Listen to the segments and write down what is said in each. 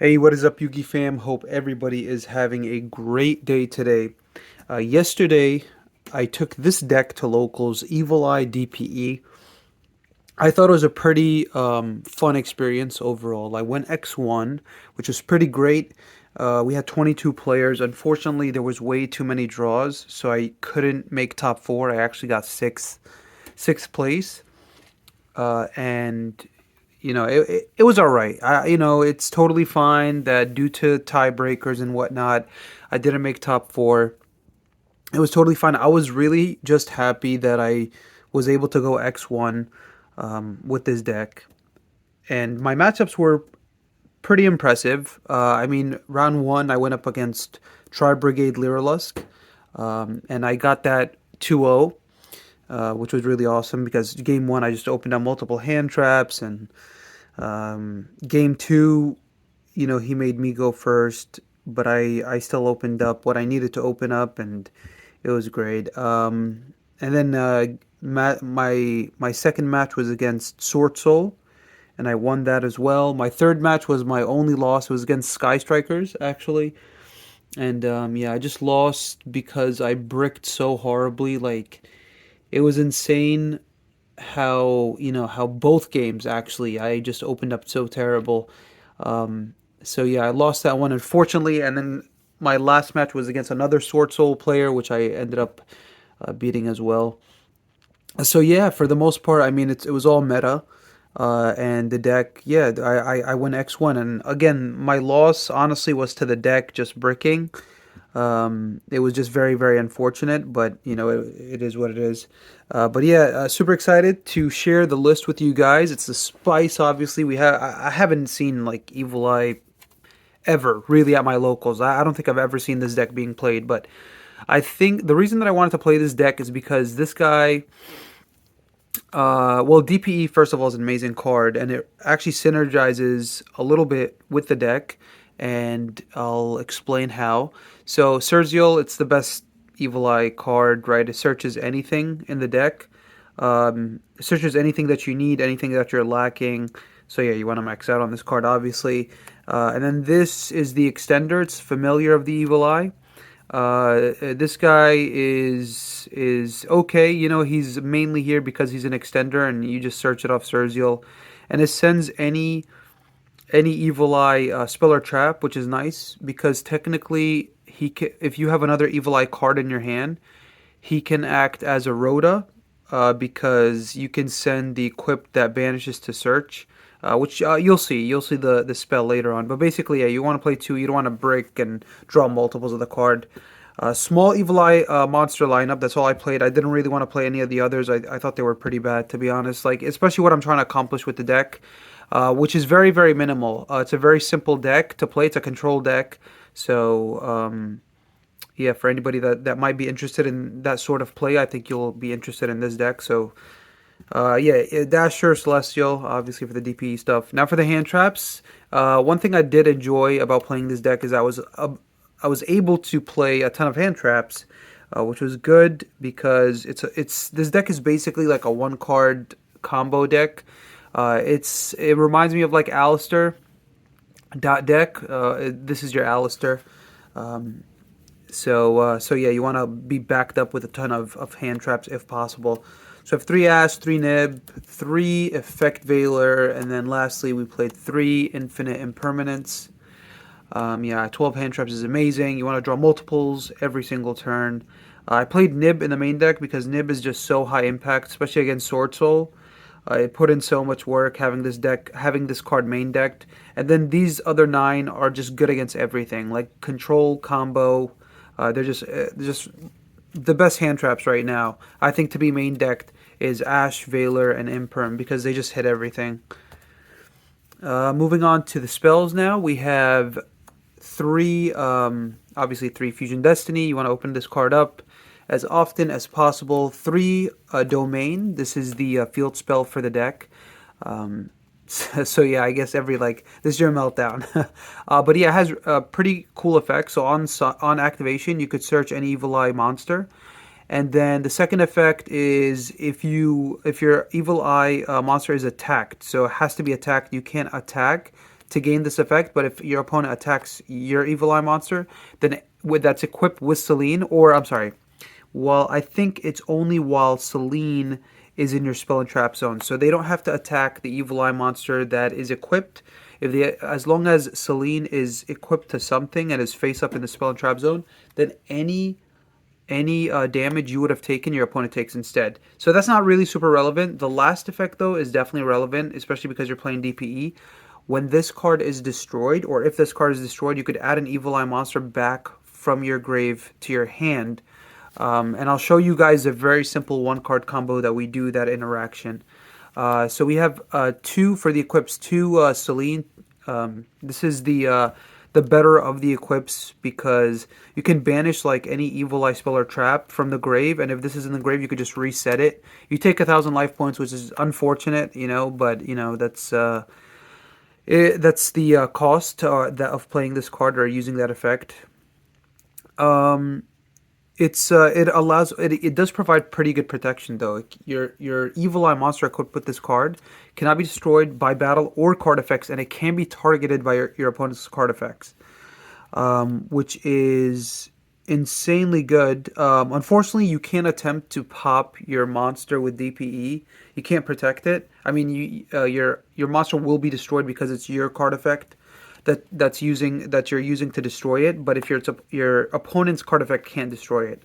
Hey, what is up, Yugi fam? Hope everybody is having a great day today. Yesterday, I took this deck to locals, Evil Eye DPE. I thought it was a pretty fun experience overall. I went X1, which was pretty great. We had 22 players. Unfortunately, there was way too many draws, so I couldn't make top four. I actually got sixth place, and it was all right. It's totally fine that due to tiebreakers and whatnot, I didn't make top four. It was totally fine. I was really just happy that I was able to go X1 with this deck. And my matchups were pretty impressive. Round one, I went up against Tri Brigade Lyrilusk, and I got that 2-0, which was really awesome because game one, I just opened up multiple hand traps, and game two, he made me go first, but I still opened up what I needed to open up, and it was great. And then my second match was against Sword Soul, and I won that as well. My third match was my only loss. It was against Sky Strikers, actually. And yeah, I just lost because I bricked so horribly. Like, it was insane how both games actually I just opened up so terrible. So yeah, I lost that one unfortunately, and then my last match was against another Sword Soul player, which I ended up beating as well. So yeah, for the most part, I mean it was all meta. And the deck, yeah, I went X1, and again, my loss honestly was to the deck just bricking. It was just very, very unfortunate, but it is what it is. But yeah, super excited to share the list with you guys. It's the spice, obviously. I haven't seen like Evil Eye ever really at my locals. I don't think I've ever seen this deck being played, but I think the reason that I wanted to play this deck is because this guy, well, DPE first of all is an amazing card, and it actually synergizes a little bit with the deck, and I'll explain how. So Serziel, it's the best Evil Eye card, right? It searches anything in the deck, searches anything that you need, anything that you're lacking. So yeah, you want to max out on this card, obviously. And then this is the extender. It's familiar of the Evil Eye. This guy is okay. He's mainly here because he's an extender, and you just search it off Serziel, and it sends any Evil Eye spell or trap, which is nice because technically if you have another Evil Eye card in your hand, he can act as a Rhoda, because you can send the equip that banishes to search, which you'll see. You'll see the spell later on. But basically, yeah, you want to play two. You don't want to break and draw multiples of the card. Small Evil Eye monster lineup. That's all I played. I didn't really want to play any of the others. I thought they were pretty bad, to be honest. Like, especially what I'm trying to accomplish with the deck, which is very, very minimal. It's a very simple deck to play. It's a control deck. So, yeah, for anybody that might be interested in that sort of play, I think you'll be interested in this deck. So, yeah, Dasher, Celestial, obviously for the DPE stuff. Now for the hand traps, one thing I did enjoy about playing this deck is I was able to play a ton of hand traps, which was good because it's this deck is basically like a one card combo deck. It reminds me of like Alistair dot deck. This is your Alistair. So yeah, you want to be backed up with a ton of hand traps if possible. So I have 3 Ash, 3 Nib, 3 Effect Veiler, and then lastly we played 3 Infinite Impermanence. Yeah, 12 hand traps is amazing. You want to draw multiples every single turn. I played Nib in the main deck because Nib is just so high impact, especially against Sword Soul. I put in so much work having this card main decked, and then these other 9 are just good against everything, like control, combo. They're just the best hand traps right now. I think to be main decked is Ash, Veiler, and Imperm because they just hit everything. Moving on to the spells now, we have 3, obviously 3 Fusion Destiny. You want to open this card up as often as possible. 3 Domain. This is the field spell for the deck. So yeah, I guess this is your meltdown. But yeah, it has a pretty cool effect. So on activation, you could search any Evil Eye monster, and then the second effect is if your Evil Eye monster is attacked, so it has to be attacked. You can't attack to gain this effect. But if your opponent attacks your Evil Eye monster, then that's equipped with Celine, or I'm sorry, well, I think it's only while Celine is in your spell and trap zone. So they don't have to attack the Evil Eye monster that is equipped. If they, as long as Celine is equipped to something and is face up in the spell and trap zone, then any damage you would have taken, your opponent takes instead. So that's not really super relevant. The last effect, though, is definitely relevant, especially because you're playing DPE. When this card is destroyed, or if this card is destroyed, you could add an Evil Eye monster back from your grave to your hand. And I'll show you guys a very simple one-card combo that we do that interaction. So we have two for the equips, two Celine. This is the better of the equips because you can banish like any Evil Eye spell or trap from the grave, and if this is in the grave, you could just reset it. You take 1,000 life points, which is unfortunate, but that's the cost of playing this card or using that effect. It does provide pretty good protection though. Your Evil Eye monster equipped with this card cannot be destroyed by battle or card effects, and it can be targeted by your opponent's card effects, which is insanely good. Unfortunately, you can't attempt to pop your monster with DPE. You can't protect it. I mean, your monster will be destroyed because it's your card effect that you're using to destroy it. But if your opponent's card effect can't destroy it,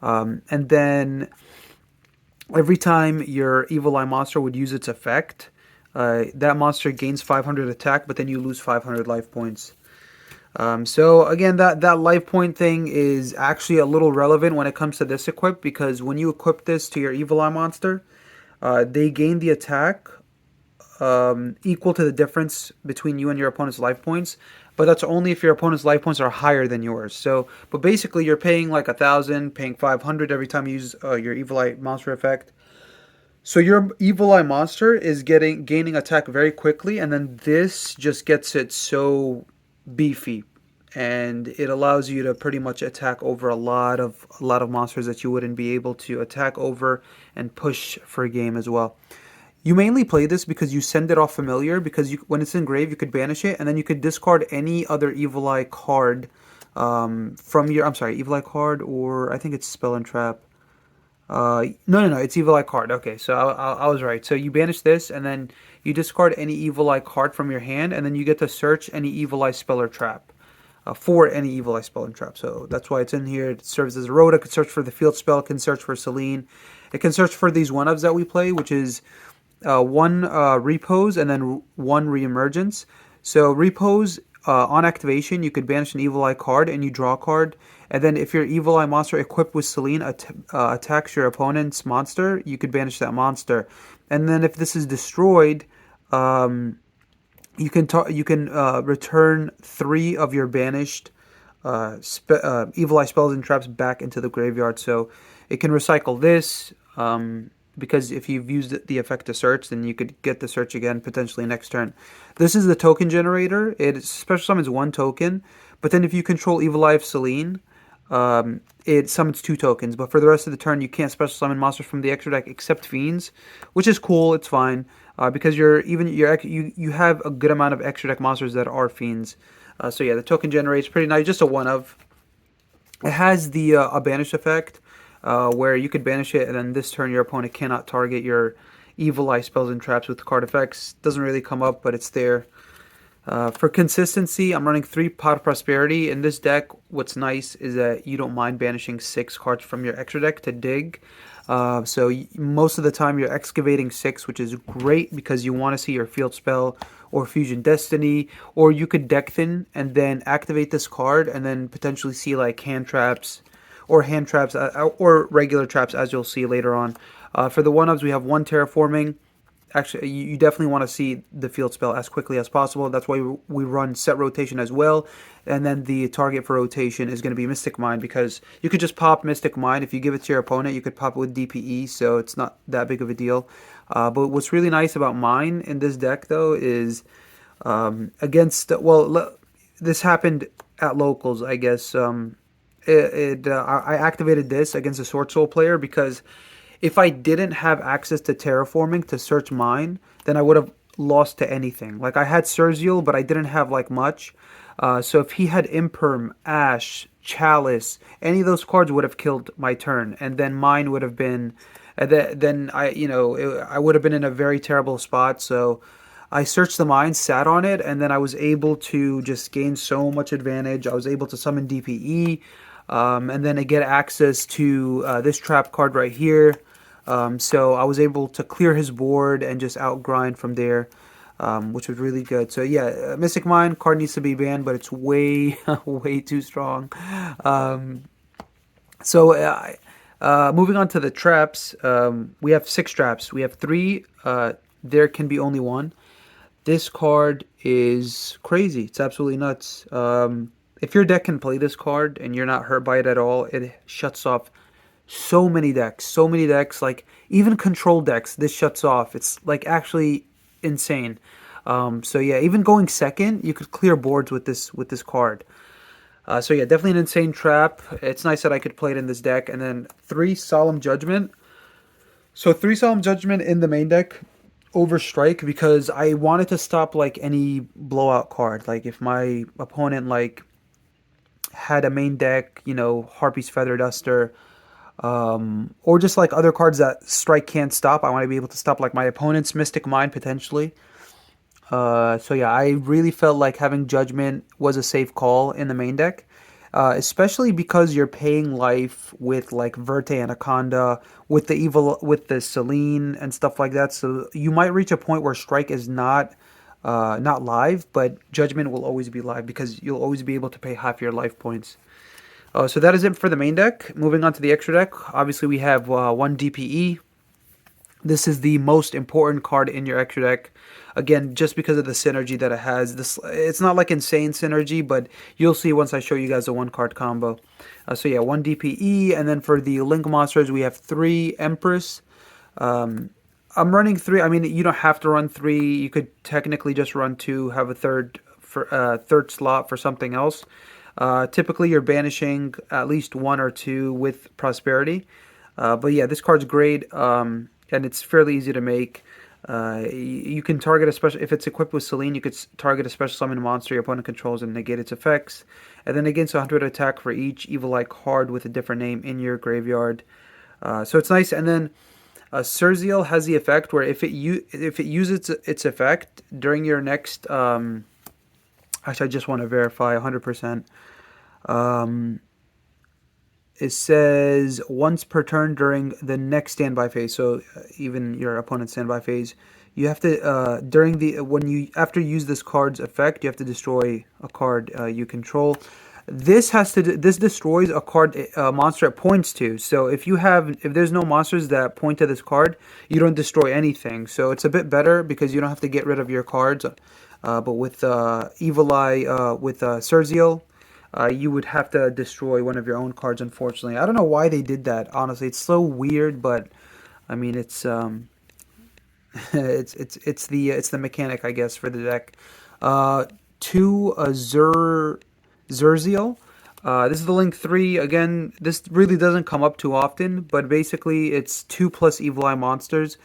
and then every time your Evil Eye monster would use its effect, that monster gains 500 attack, but then you lose 500 life points. So again, that life point thing is actually a little relevant when it comes to this equip, because when you equip this to your Evil Eye monster, they gain the attack equal to the difference between you and your opponent's life points, but that's only if your opponent's life points are higher than yours. So, but basically, you're paying like 1,000, paying 500 every time you use your Evil Eye monster effect. So your Evil Eye monster is gaining attack very quickly, and then this just gets it so beefy, and it allows you to pretty much attack over a lot of monsters that you wouldn't be able to attack over and push for a game as well. You mainly play this because you send it off familiar, because when it's in grave, you could banish it, and then you could discard any other Evil Eye card from your, I'm sorry, Evil Eye card, or I think it's Spell and Trap. No, it's Evil Eye card. Okay, so I was right. So you banish this, and then you discard any Evil Eye card from your hand, and then you get to search any Evil Eye spell or trap. For any Evil Eye spell and trap. So that's why it's in here. It serves as a road. It can search for the field spell. It can search for Celine. It can search for these Oneups that we play, which is one repose and then one reemergence. So repose, on activation, you could banish an Evil Eye card and you draw a card. And then if your Evil Eye monster equipped with Celine attacks your opponent's monster, you could banish that monster. And then if this is destroyed, you can return 3 of your banished Evil Eye spells and traps back into the graveyard. So it can recycle this. Because if you've used the effect to search, then you could get the search again potentially next turn. This is the token generator. It special summons 1 token, but then if you control Evil Eye of Celine, it summons 2 tokens. But for the rest of the turn, you can't special summon monsters from the extra deck except fiends, which is cool. It's fine because you have a good amount of extra deck monsters that are fiends. So yeah, the token generator is pretty nice. Just a one of. It has the a banish effect. Where you could banish it, and then this turn your opponent cannot target your Evil Eye spells and traps with card effects. Doesn't really come up, but it's there. For consistency, I'm running 3 Pot of Prosperity. In this deck, what's nice is that you don't mind banishing 6 cards from your extra deck to dig. So most of the time you're excavating 6, which is great because you want to see your field spell or Fusion Destiny, or you could deck thin and then activate this card and then potentially see like hand traps, or hand traps, or regular traps, as you'll see later on. For the one-ups, we have 1 terraforming. Actually, you definitely want to see the field spell as quickly as possible. That's why we run set rotation as well. And then the target for rotation is going to be Mystic Mind, because you could just pop Mystic Mind. If you give it to your opponent, you could pop it with DPE, so it's not that big of a deal. But what's really nice about mine in this deck, though, is this happened at locals, I guess. I activated this against a Sword Soul player because if I didn't have access to terraforming to search mine, then I would have lost to anything. Like I had Sergio, but I didn't have like much. So if he had Imperm, Ash, Chalice, any of those cards would have killed my turn, and then mine would have been, then I, I would have been in a very terrible spot. So I searched the mine, sat on it, and then I was able to just gain so much advantage. I was able to summon DPE, and then I get access to this trap card right here. So I was able to clear his board and just outgrind from there, which was really good. So yeah, Mystic Mine card needs to be banned, but it's way, way too strong. Um, so moving on to the traps, we have six traps. We have three. There can be only one. This card is crazy. It's absolutely nuts. If your deck can play this card and you're not hurt by it at all, it shuts off so many decks. So many decks, like even control decks, this shuts off. It's like actually insane. So yeah, even going second, you could clear boards with this card. So yeah, definitely an insane trap. It's nice that I could play it in this deck. And then three Solemn Judgment. So three Solemn Judgment in the main deck over Strike because I wanted to stop like any blowout card. Like if my opponent like had a main deck, Harpy's Feather Duster, or just like other cards that Strike can't stop. I want to be able to stop like my opponent's Mystic Mine potentially. So yeah, I really felt like having Judgment was a safe call in the main deck, especially because you're paying life with like Verte Anaconda, with the Celine and stuff like that. So you might reach a point where Strike is not live, but Judgment will always be live because you'll always be able to pay half your life points. So that is it for the main deck. Moving on to the extra deck, obviously we have one DPE. This is the most important card in your extra deck. Again, just because of the synergy that it has. It's not like insane synergy, but you'll see once I show you guys the one card combo. So yeah, one DPE, and then for the Link monsters, we have three Empress. I'm running three. I mean, you don't have to run three. You could technically just run two, have a third slot for something else. Typically, you're banishing at least one or two with Prosperity. But yeah, this card's great, and it's fairly easy to make. You can target a special if it's equipped with Celine. You could target a special summon monster your opponent controls and negate its effects, and then against 100 attack for each evil-eye card with a different name in your graveyard. So it's nice. And then Surzeal has the effect where if it uses its effect during your next actually I just want to verify 100%. Um, it says once per turn during the next standby phase. So even your opponent's standby phase, you have to during the when you after you use this card's effect, you have to destroy a card you control. This destroys a card monster it points to. So if there's no monsters that point to this card, you don't destroy anything. So it's a bit better because you don't have to get rid of your cards. But with Evil Eye with Surzeal, you would have to destroy one of your own cards. Unfortunately, I don't know why they did that. Honestly, it's so weird, but I mean it's the mechanic I guess for the deck. Two Zerziel. This is the Link 3. Again, this really doesn't come up too often, but basically it's 2 plus Evil Eye monsters.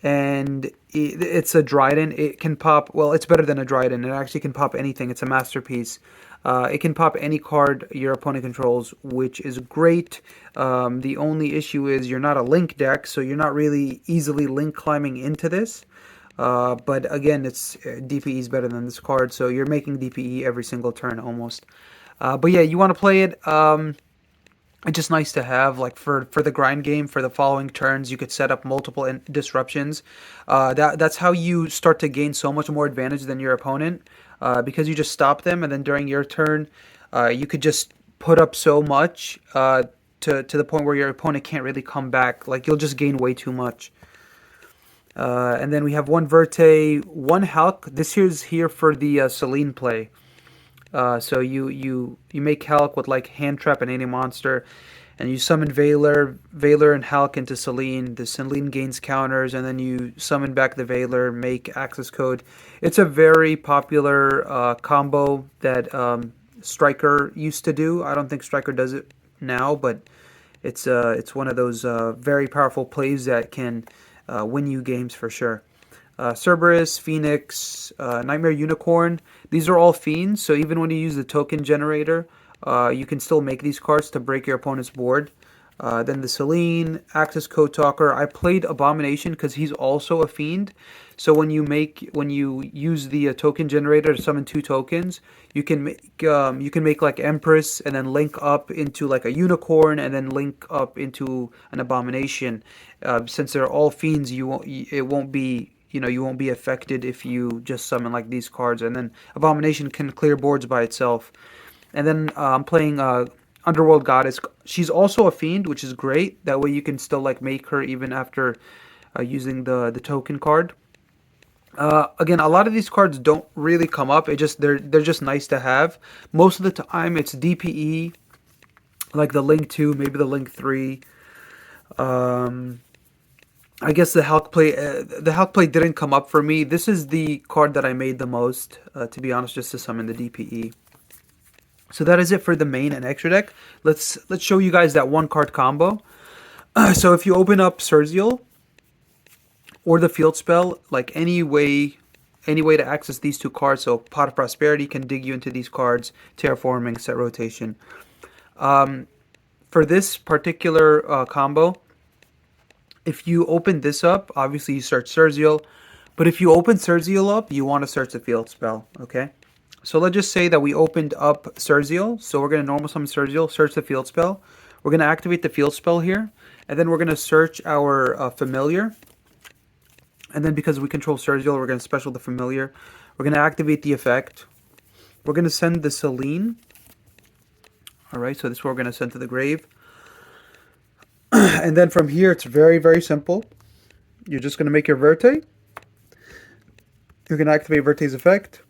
And it's a Dryden. It can pop, well, it's better than a Dryden. It actually can pop anything. It's a masterpiece. It can pop any card your opponent controls, which is great. The only issue is you're not a Link deck, so you're not really easily Link climbing into this. But again, it's DPE is better than this card, so you're making DPE every single turn almost. But yeah, you want to play it. It's just nice to have, like for the grind game, for the following turns, you could set up multiple disruptions. That's how you start to gain so much more advantage than your opponent, because you just stop them, and then during your turn, you could just put up so much to the point where your opponent can't really come back. Like you'll just gain way too much. And then we have one Verte, one Hulk. This here's here for the Celine play. So you make Hulk with like Hand Trap and any monster, and you summon Valor and Hulk into Celine. The Celine gains counters, and then you summon back the Valor, make access code. It's a very popular combo that Striker used to do. I don't think Striker does it now, but it's one of those very powerful plays that can win you games for sure. Cerberus, Phoenix, Nightmare Unicorn. These are all fiends, so even when you use the token generator, you can still make these cards to break your opponent's board. Then the Selene, Axis Code Talker. I played Abomination because he's also a fiend. So when you use the token generator to summon two tokens, you can make like Empress and then link up into like a Unicorn and then link up into an Abomination. Since they're all fiends, it won't be you won't be affected if you just summon like these cards. And then Abomination can clear boards by itself. And then I'm playing Underworld Goddess. She's also a fiend, which is great. That way you can still like make her even after using the token card. Again, a lot of these cards don't really come up. They're just nice to have. Most of the time, it's DPE, like the Link 2, maybe the Link 3. Um, I guess the Hulk play didn't come up for me. This is the card that I made the most, to be honest, just to summon the DPE. So that is it for the main and extra deck. Let's show you guys that one card combo. So if you open up Surzial or the field spell, like any way to access these two cards. So Pot of Prosperity can dig you into these cards, Terraforming, Set Rotation. For this particular combo, if you open this up, obviously you search Surzial. But if you open Surzial up, you want to search the field spell, okay? So let's just say that we opened up Surzial. So we're going to normal summon Surzial, search the field spell. We're going to activate the field spell here. And then we're going to search our familiar. And then because we control Surzial, we're going to special the familiar. We're going to activate the effect. We're going to send the Selene. Alright, so this is what we're going to send to the grave. And then from here, it's very, very simple. You're just going to make your Verte. You're going to activate Verte's effect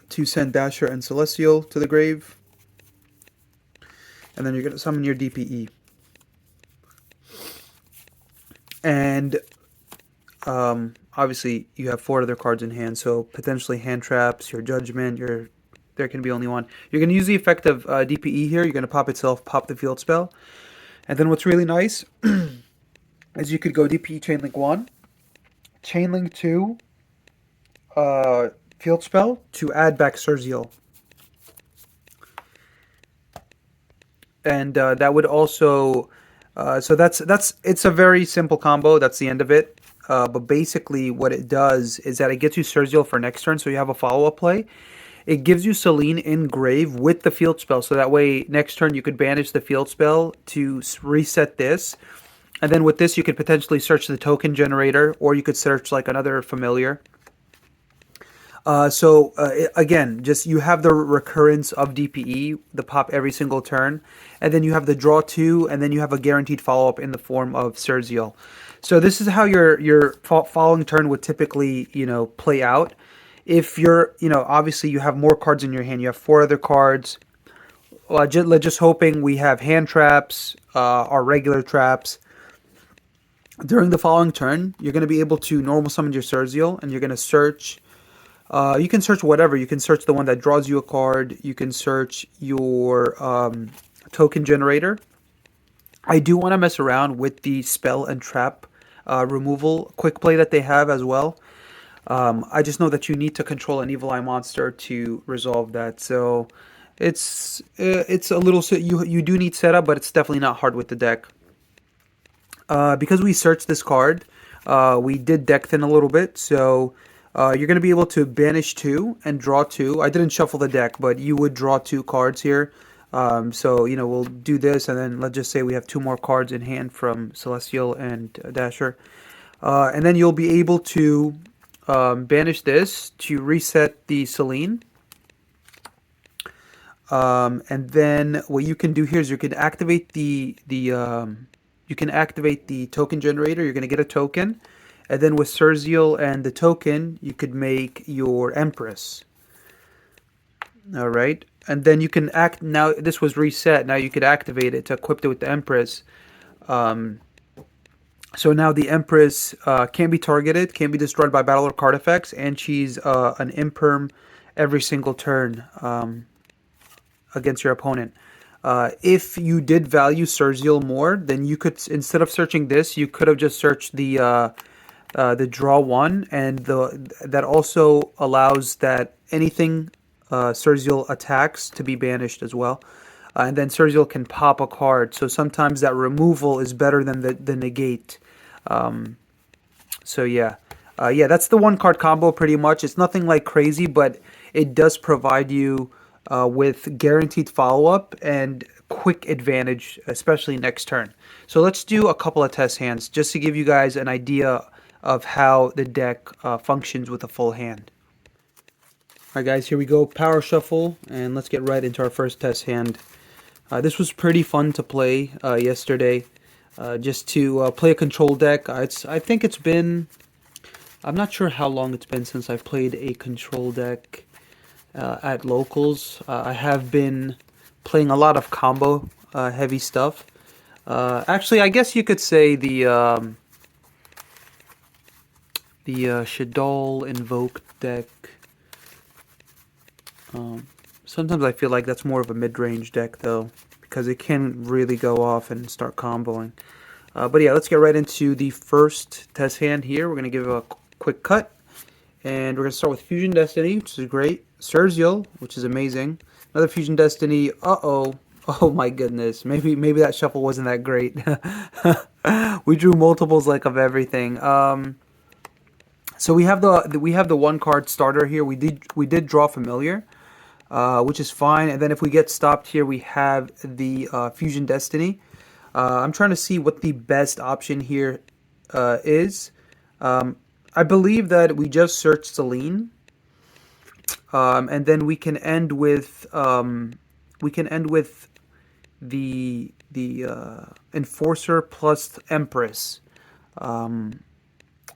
to send Dasher and Celestial to the grave. And then you're going to summon your DPE. And obviously you have 4 other cards in hand, so potentially hand traps, your judgment, there can be only one. You're going to use the effect of DPE here. You're going to pop itself, pop the field spell. And then what's really nice is you could go DPE Chainlink 1, Chainlink 2, field spell to add back Surzial. And that would also, so it's a very simple combo. That's the end of it. But basically what it does is that it gets you Surzial for next turn, so you have a follow-up play. It gives you Selene in grave with the field spell, so that way next turn you could banish the field spell to reset this. And then with this you could potentially search the token generator, or you could search like another familiar. Again, just you have the recurrence of DPE, the pop every single turn, and then you have the draw 2, and then you have a guaranteed follow-up in the form of Surzial. So this is how your following turn would typically, play out. If you're, obviously you have more cards in your hand. You have 4 other cards. Well, just hoping we have hand traps, or regular traps. During the following turn, you're going to be able to normal summon your Surzial, and you're going to search. You can search whatever. You can search the one that draws you a card. You can search your token generator. I do want to mess around with the spell and trap removal quick play that they have as well. I just know that you need to control an Evil Eye monster to resolve that. So it's a little, you do need setup, but it's definitely not hard with the deck. Because we searched this card, we did deck thin a little bit, so you're going to be able to banish 2 and draw 2. I didn't shuffle the deck, but you would draw 2 cards here. So, we'll do this, and then let's just say we have 2 more cards in hand from Celestial and Dasher. And then you'll be able to banish this to reset the Selene. And then what you can do here is you can activate the token generator. You're going to get a token. And then with Surzial and the token, you could make your Empress. All right. And then you can now this was reset. Now you could activate it to equip it with the Empress. So now the Empress can't be targeted, can't be destroyed by battle or card effects, and she's an imperm every single turn against your opponent. If you did value Surzial more, then you could, instead of searching this, you could have just searched the the draw one, and that also allows that anything Sergio attacks to be banished as well. And then Sergio can pop a card, so sometimes that removal is better than the negate. Um, so yeah, yeah, that's the one card combo pretty much. It's nothing like crazy, but it does provide you with guaranteed follow up and quick advantage, especially next turn. So let's do a couple of test hands just to give you guys an idea of how the deck functions with a full hand. All right, guys, here we go. Power shuffle, and let's get right into our first test hand. This was pretty fun to play yesterday. Just to play a control deck. I think it's been. I'm not sure how long it's been since I've played a control deck at locals. I have been playing a lot of combo heavy stuff. Actually, I guess you could say the Shaddoll Invoke deck. Sometimes I feel like that's more of a mid-range deck, though, because it can really go off and start comboing. But yeah, let's get right into the first test hand here. We're going to give a quick cut. And we're going to start with Fusion Destiny, which is great. Sergio, which is amazing. Another Fusion Destiny. Uh-oh. Oh my goodness. Maybe that shuffle wasn't that great. We drew multiples like of everything. So we have the one card starter here. We did draw Familiar, which is fine. And then if we get stopped here, we have the Fusion Destiny. I'm trying to see what the best option here is. I believe that we just search Celine, and then we can end with the Enforcer plus Empress,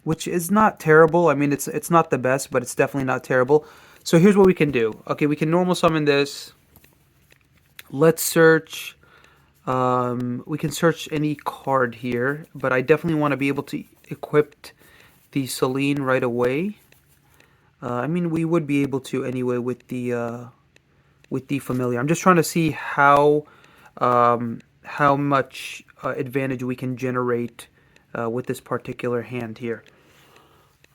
which is not terrible. I mean, it's not the best, but it's definitely not terrible. So here's what we can do. Okay, we can normal summon this. Let's search. We can search any card here, but I definitely want to be able to equip the Celine right away. I mean, we would be able to anyway with the Familiar. I'm just trying to see how much advantage we can generate with this particular hand here.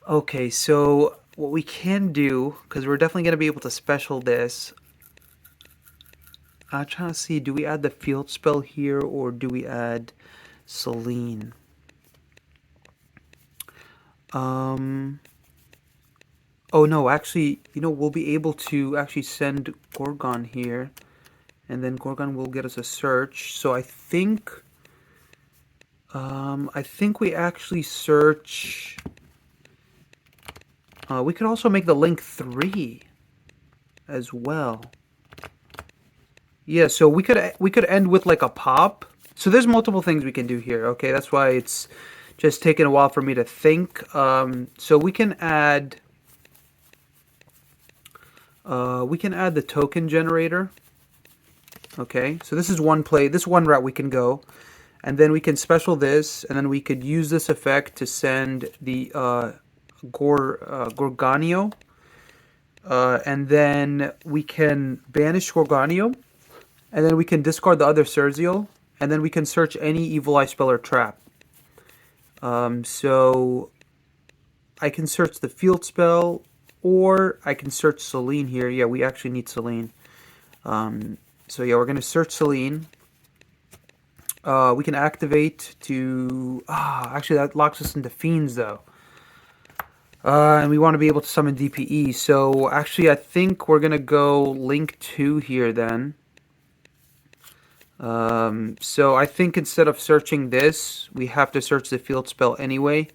Okay, so what we can do, because we're definitely going to be able to special this. I'm trying to see, do we add the field spell here or do we add Celine? Oh no, actually, we'll be able to actually send Gorgon here, and then Gorgon will get us a search. So I think we actually search. We could also make the link 3 as well. Yeah, so we could end with like a pop. So there's multiple things we can do here. Okay, that's why it's just taking a while for me to think. So we can add the token generator. Okay, so this is one play. This one route we can go, and then we can special this, and then we could use this effect to send the Gorgonio, and then we can banish Gorgonio, and then we can discard the other Sergio, and then we can search any Evil Eye spell or trap. So I can search the field spell, or I can search Celine here. Yeah, we actually need Celine. So yeah, we're going to search Celine. We can activate to... actually, that locks us into Fiends, though. And we want to be able to summon DPE. So actually, I think we're going to go Link 2 here then. So I think instead of searching this, we have to search the field spell anyway.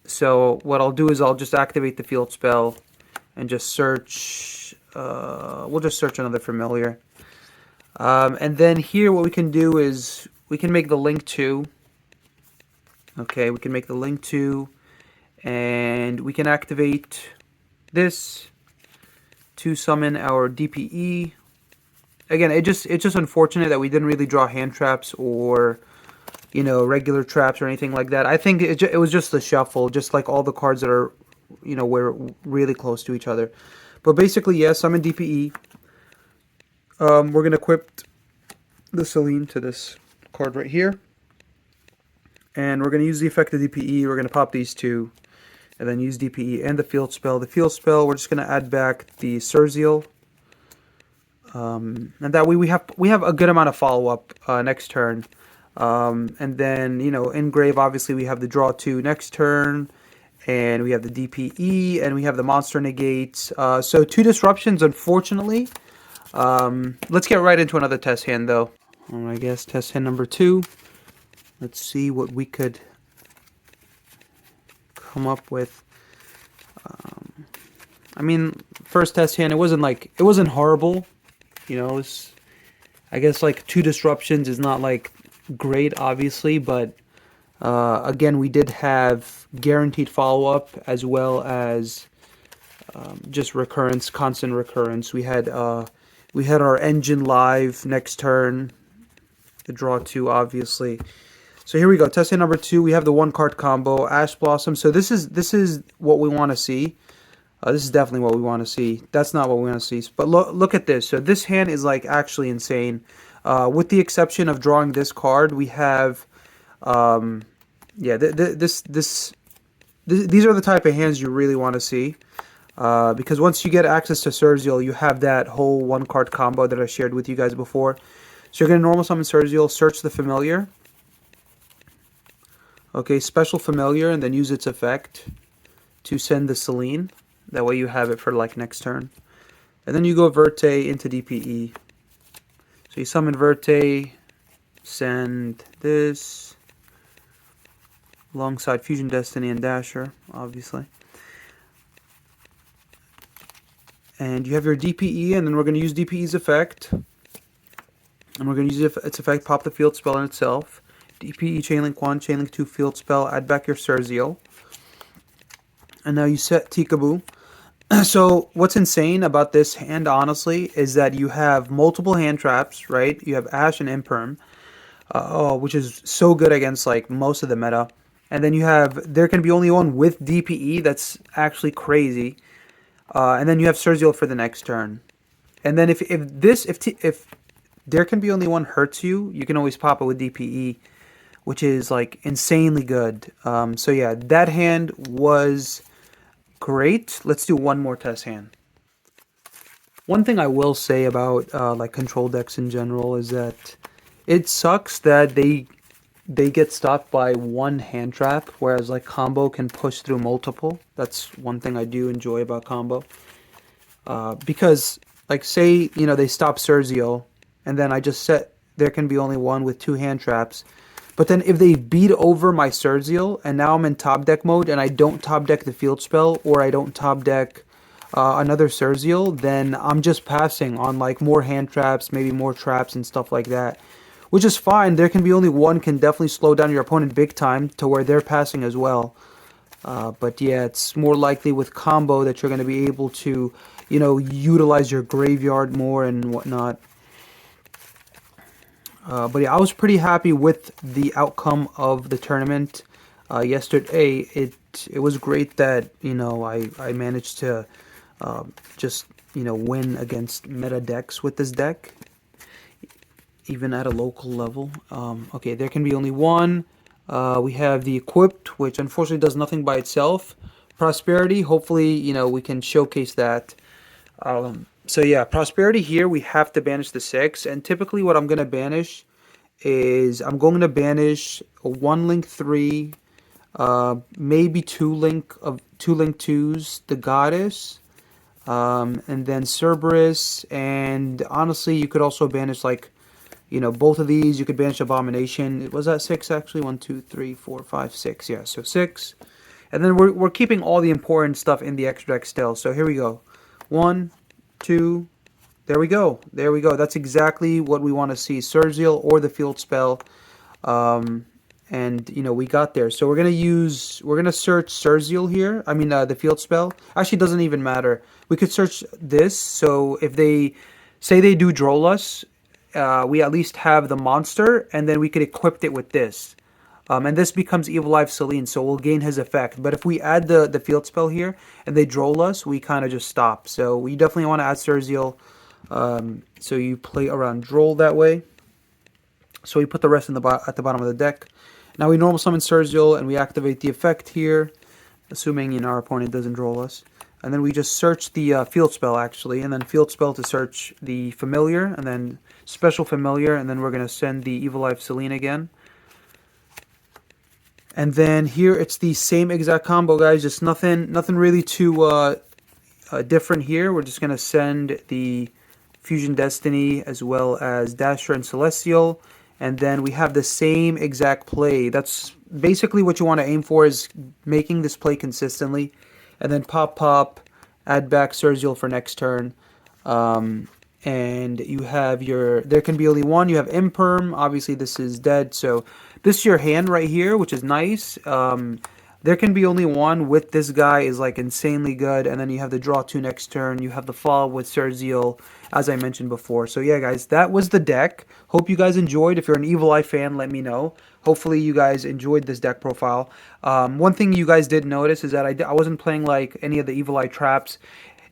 So what I'll do is I'll just activate the field spell and just search. We'll just search another Familiar. And then here what we can do is we can make the Link 2. Okay, we can make the Link 2. And we can activate this to summon our DPE. Again, it's just unfortunate that we didn't really draw hand traps or regular traps or anything like that. I think it was just the shuffle, just like all the cards that are, we're really close to each other. But basically, yeah, summon DPE. We're going to equip the Celine to this card right here. And we're going to use the effect of DPE. We're going to pop these two, and then use DPE and the field spell. The field spell, we're just going to add back the Surzeal. And that way we have a good amount of follow-up next turn. And then, you know, engrave, obviously we have the draw 2 next turn, and we have the DPE, and we have the monster negates. So 2 disruptions, unfortunately. Let's get right into another test hand, though. I guess test hand number 2. Let's see what we could come up with. I mean, first test hand, it wasn't horrible. You know, I guess like 2 disruptions is not like great, obviously, but again, we did have guaranteed follow-up as well as just recurrence, constant recurrence. We had our engine live next turn, the draw 2, obviously. So here we go, test hand number 2. We have the 1-card combo, Ash Blossom. So this is what we want to see. This is definitely what we want to see. That's not what we want to see. But look at this. So this hand is like actually insane. With the exception of drawing this card, we have, yeah, these are the type of hands you really want to see. Because once you get access to Surzeal, you have that whole 1-card combo that I shared with you guys before. So you're going to normal summon Surzeal, search the familiar. Okay, special familiar, and then use its effect to send the Selene. That way you have it for like next turn. And then you go Verte into DPE. So you summon Verte, send this, alongside Fusion Destiny and Dasher, obviously. And you have your DPE, and then we're going to use DPE's effect. And we're going to use its effect, pop the field spell in itself. DPE, Chainlink 1, Chainlink 2, field spell, add back your Surzeal. And now you set Tikaboo. So what's insane about this hand, honestly, is that you have multiple hand traps, right? You have Ash and Imperm, which is so good against like most of the meta. And then there can be only one with DPE. That's actually crazy. And then you have Surzeal for the next turn. And then if there can be only one hurts you, you can always pop it with DPE, which is like insanely good. So yeah, that hand was great. Let's do one more test hand. One thing I will say about like control decks in general is that it sucks that they get stopped by one hand trap, whereas like combo can push through multiple. That's one thing I do enjoy about combo. Because like say, you know, they stop Surzeal, and then I just set there can be only one with 2 hand traps. But then if they beat over my Surzeal, and now I'm in top deck mode, and I don't top deck the field spell, or I don't top deck another Surzeal, then I'm just passing on like more hand traps, maybe more traps and stuff like that. Which is fine. There can be only one, can definitely slow down your opponent big time to where they're passing as well. But yeah, it's more likely with combo that you're going to be able to, you know, utilize your graveyard more and whatnot. But yeah, I was pretty happy with the outcome of the tournament yesterday. It was great that, you know, I managed to just, you know, win against meta decks with this deck, even at a local level. Okay, there can be only one. We have the Equipped, which unfortunately does nothing by itself. Prosperity, hopefully, you know, we can showcase that. So yeah, Prosperity here, we have to banish the 6. And typically what I'm going to banish is I'm going to banish a 1-link 3, maybe 2-link 2s, the Goddess, and then Cerberus. And honestly, you could also banish like, you know, both of these. You could banish Abomination. Was that 6 actually? 1, 2, 3, 4, 5, 6. Yeah, so 6. And then we're keeping all the important stuff in the extra deck still. So here we go. 1, 2, there we go. There we go. That's exactly what we want to see. Surzeal or the field spell. And, you know, we got there. So we're going to search Surzeal here. I mean, the field spell. Actually, it doesn't even matter. We could search this. So if they say they do Droll us, we at least have the monster, and then we could equip it with this. And this becomes Evil Live Selene, so we'll gain his effect. But if we add the field spell here, and they Droll us, we kind of just stop. So we definitely want to add Surzeal. So you play around Droll that way. So we put the rest at the bottom of the deck. Now we normal summon Sergio and we activate the effect here, assuming our opponent doesn't draw us. And then we just search the field spell actually, and then field spell to search the familiar, and then special familiar, and then we're going to send the Evil Eye of Selene again. And then here it's the same exact combo, guys, just nothing really too different here. We're just going to send the Fusion Destiny as well as Dasher and Celestial, and then we have the same exact play. That's basically what you want to aim for, is making this play consistently, and then pop, add back Sergio for next turn. And you have there can be only one. You have Imperm, obviously this is dead, so this is your hand right here, which is nice. There can be only one with this guy is like insanely good, and then you have the draw 2 next turn. You have the fall with Sergio, as I mentioned before. So yeah, guys, that was the deck. Hope you guys enjoyed. If you're an Evil Eye fan, let me know. Hopefully you guys enjoyed this deck profile. One thing you guys did notice is that I wasn't playing like any of the Evil Eye traps,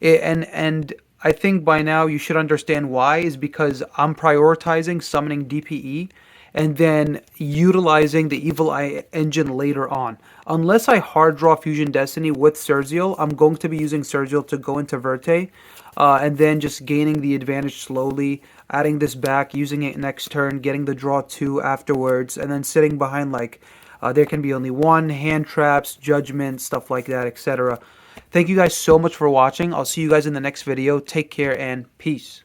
and I think by now you should understand why, is because I'm prioritizing summoning DPE and then utilizing the Evil Eye engine later on. Unless I hard draw Fusion Destiny with Sergio, I'm going to be using Sergio to go into Verte, and then just gaining the advantage slowly, adding this back, using it next turn, getting the draw 2 afterwards, and then sitting behind like there can be only one, hand traps, judgment, stuff like that, etc. Thank you guys so much for watching. I'll see you guys in the next video. Take care and peace.